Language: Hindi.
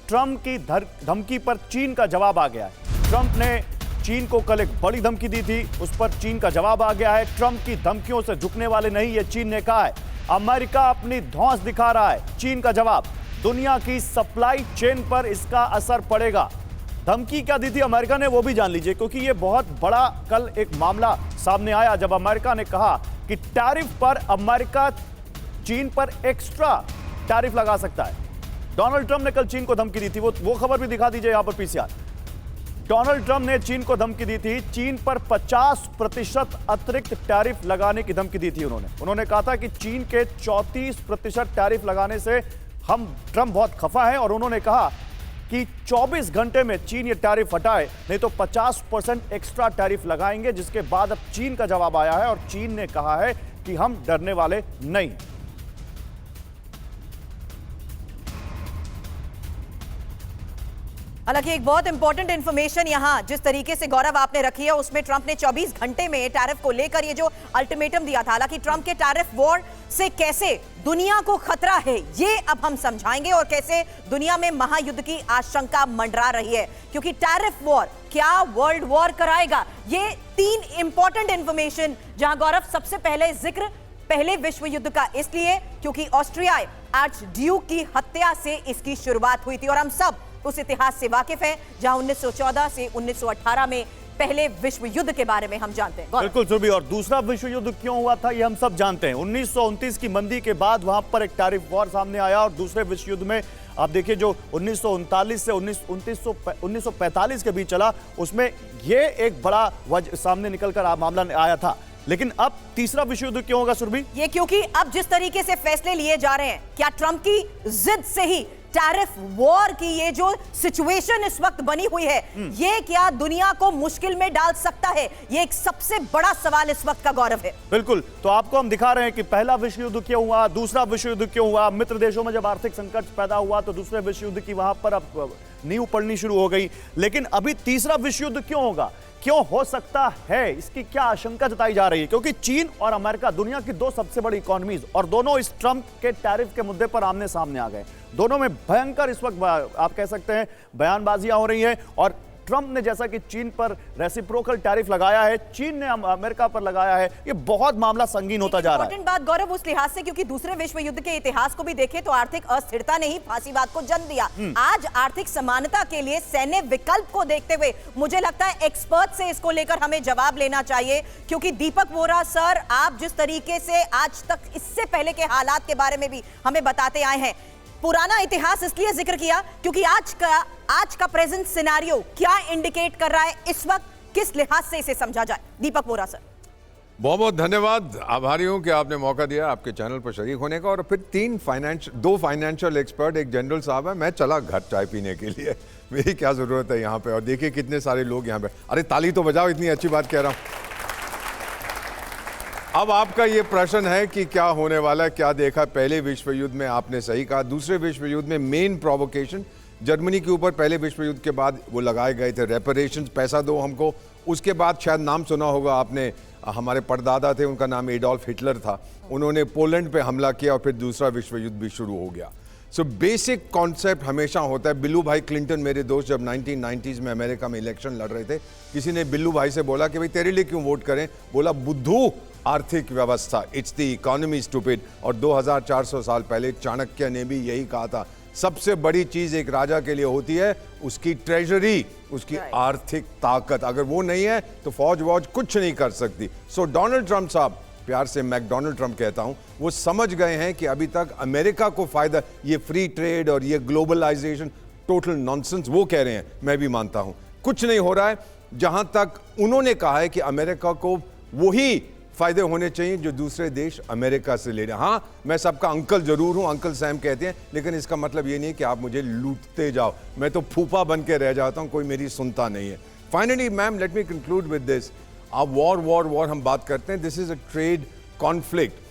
ट्रंप की धमकी पर चीन का जवाब आ गया है। ट्रंप ने चीन को कल एक बड़ी धमकी दी थी, उस पर चीन का जवाब आ गया है। ट्रंप की धमकियों से झुकने वाले नहीं, ये चीन ने कहा है। अमेरिका अपनी धौंस दिखा रहा है, चीन का जवाब। दुनिया की सप्लाई चेन पर इसका असर पड़ेगा। धमकी क्या दी थी अमेरिका ने, वो भी जान लीजिए, क्योंकि ये बहुत बड़ा कल एक मामला सामने आया जब अमेरिका ने कहा कि टैरिफ पर अमेरिका चीन पर एक्स्ट्रा टैरिफ लगा सकता है। डोनाल्ड ट्रंप ने कल चीन को धमकी दी थी, वो खबर भी दिखा दीजिए यहां पर पीसीआर। डोनाल्ड ट्रंप ने चीन को धमकी दी थी, चीन पर 50% अतिरिक्त टैरिफ लगाने की धमकी दी थी। उन्होंने कहा था कि चीन के 34% टैरिफ लगाने से ट्रंप बहुत खफा है, और उन्होंने कहा कि 24 घंटे में चीन ये टैरिफ हटाए, नहीं तो 50% एक्स्ट्रा टैरिफ लगाएंगे। जिसके बाद अब चीन का जवाब आया है और चीन ने कहा है कि हम डरने वाले नहीं। हालांकि एक बहुत इंपॉर्टेंट इंफॉर्मेशन यहां जिस तरीके से गौरव आपने रखी है, उसमें ट्रंप ने 24 घंटे में टैरिफ को लेकर ये जो अल्टीमेटम दिया था। हालांकि ट्रंप के टैरिफ वॉर से कैसे दुनिया को खतरा है, ये अब हम समझाएंगे, और कैसे दुनिया में महायुद्ध की आशंका मंडरा रही है। क्योंकि टैरिफ वॉर क्या वर्ल्ड वॉर कराएगा, ये 3 इंपॉर्टेंट इंफॉर्मेशन जहां गौरव सबसे पहले जिक्र पहले विश्व युद्ध का इसलिए क्योंकि ऑस्ट्रियाई आर्च ड्यूक की हत्या से इसकी शुरुआत हुई थी, और हम सब उस इतिहास से वाकिफ हैं जहां 1914 से 1918 में पहले विश्व युद्ध के बारे में हम जानते हैं। बिल्कुल सुरभि, और दूसरा विश्व युद्ध क्यों हुआ था ये हम सब जानते हैं। 1929 की मंदी के बाद वहां पर एक टैरिफ वॉर सामने आया, और दूसरे विश्व युद्ध में आप देखिए जो 1939 से 1945 के बीच चला, उसमें ये एक बड़ा सामने निकलकर मामला आया था। लेकिन अब तीसरा विश्व युद्ध क्यों होगा सुरभि? ये क्योंकि अब जिस तरीके से फैसले लिए जा रहे हैं, क्या ट्रंप की जिद से ही टैरिफ वॉर की ये जो सिचुएशन इस वक्त बनी हुई है, ये क्या दुनिया को मुश्किल में डाल सकता है? ये एक सबसे बड़ा सवाल इस वक्त का गौरव है। बिल्कुल, तो आपको हम दिखा रहे हैं कि पहला विश्व युद्ध क्यों हुआ, दूसरा विश्व युद्ध क्यों हुआ। मित्र देशों में जब आर्थिक संकट पैदा हुआ तो दूसरे विश्व युद्ध की वहां पर अब नींव पड़नी शुरू हो गई। लेकिन अभी तीसरा विश्व युद्ध क्यों होगा, क्यों हो सकता है, इसकी क्या आशंका जताई जा रही है? क्योंकि चीन और अमेरिका दुनिया की 2 सबसे बड़ी इकोनॉमीज, और दोनों इस ट्रंप के टैरिफ के मुद्दे पर आमने सामने आ गए। दोनों में भयंकर इस वक्त आप कह सकते हैं बयानबाजियां हो रही हैं, और ट्रंप ने जैसा कि चीन पर रेसिप्रोकल टैरिफ लगाया है, चीन ने अमेरिका पर लगाया है, ये बहुत मामला संगीन होता जा रहा है। इंपॉर्टेंट बात गौरव उस लिहाज से, क्योंकि दूसरे विश्व युद्ध के इतिहास को भी देखें तो आर्थिक अस्थिरता ने ही फांसीवाद को जन्म दिया। आज आर्थिक समानता के लिए सैन्य विकल्प को देखते हुए मुझे लगता है एक्सपर्ट से इसको लेकर हमें जवाब लेना चाहिए। क्योंकि दीपक वोरा सर, आप जिस तरीके से आज तक इससे पहले के हालात के बारे में भी हमें बताते आए हैं, पुराना इतिहास इसलिए जिक्र किया क्योंकि आज का प्रेजेंट सिनेरियो क्या इंडिकेट कर रहा है इस वक्त, किस लिहाज से इसे समझा जाए? दीपक वोरा सर। बहुत बहुत धन्यवाद, आभारी हूं कि आपने मौका दिया आपके चैनल पर शरीक होने का। और फिर 2 फाइनेंशियल एक्सपर्ट, एक जनरल साहब है, मैं चला घर चाय पीने के लिए, मेरी क्या जरूरत है यहाँ पे। और देखिए कितने सारे लोग यहाँ पे, अरे ताली तो बजाओ, इतनी अच्छी बात कह रहा हूँ। अब आपका ये प्रश्न है कि क्या होने वाला है, क्या देखा पहले विश्व युद्ध में, आपने सही कहा। दूसरे विश्व युद्ध में मेन प्रोवोकेशन जर्मनी के ऊपर पहले विश्व युद्ध के बाद वो लगाए गए थे, रेपरेशंस, पैसा दो हमको। उसके बाद शायद नाम सुना होगा आपने, हमारे परदादा थे, उनका नाम एडोल्फ हिटलर था, उन्होंने पोलैंड पे हमला किया और फिर दूसरा विश्व युद्ध भी शुरू हो गया। सो बेसिक कॉन्सेप्ट हमेशा होता है। बिल्लू भाई क्लिंटन, मेरे दोस्त, जब 1990s में अमेरिका में इलेक्शन लड़ रहे थे, किसी ने बिल्लू भाई से बोला कि भाई तेरे लिए क्यों वोट करें? बोला बुद्धू, आर्थिक व्यवस्था, इट्स द इकोनॉमी स्टूपिड। और 2400 साल पहले चाणक्य ने भी यही कहा था, सबसे बड़ी चीज एक राजा के लिए होती है उसकी ट्रेजरी, उसकी आर्थिक ताकत। अगर वो नहीं है तो फौज वौज कुछ नहीं कर सकती। सो डोनाल्ड ट्रंप साहब, प्यार से मैकडोनाल्ड ट्रंप कहता हूं, वो समझ गए हैं कि अभी तक अमेरिका को फायदा, ये फ्री ट्रेड और ये ग्लोबलाइजेशन टोटल नॉनसेंस, वो कह रहे हैं, मैं भी मानता हूं कुछ नहीं हो रहा है। जहां तक उन्होंने कहा है कि अमेरिका को वही फायदे होने चाहिए जो दूसरे देश अमेरिका से ले रहे हैं। हाँ, मैं सबका अंकल जरूर हूं, अंकल सैम कहते हैं, लेकिन इसका मतलब ये नहीं कि आप मुझे लूटते जाओ, मैं तो फूफा बन के रह जाता हूं, कोई मेरी सुनता नहीं है। Finally ma'am, let me conclude with this, आप वॉर हम बात करते हैं, this is a trade conflict.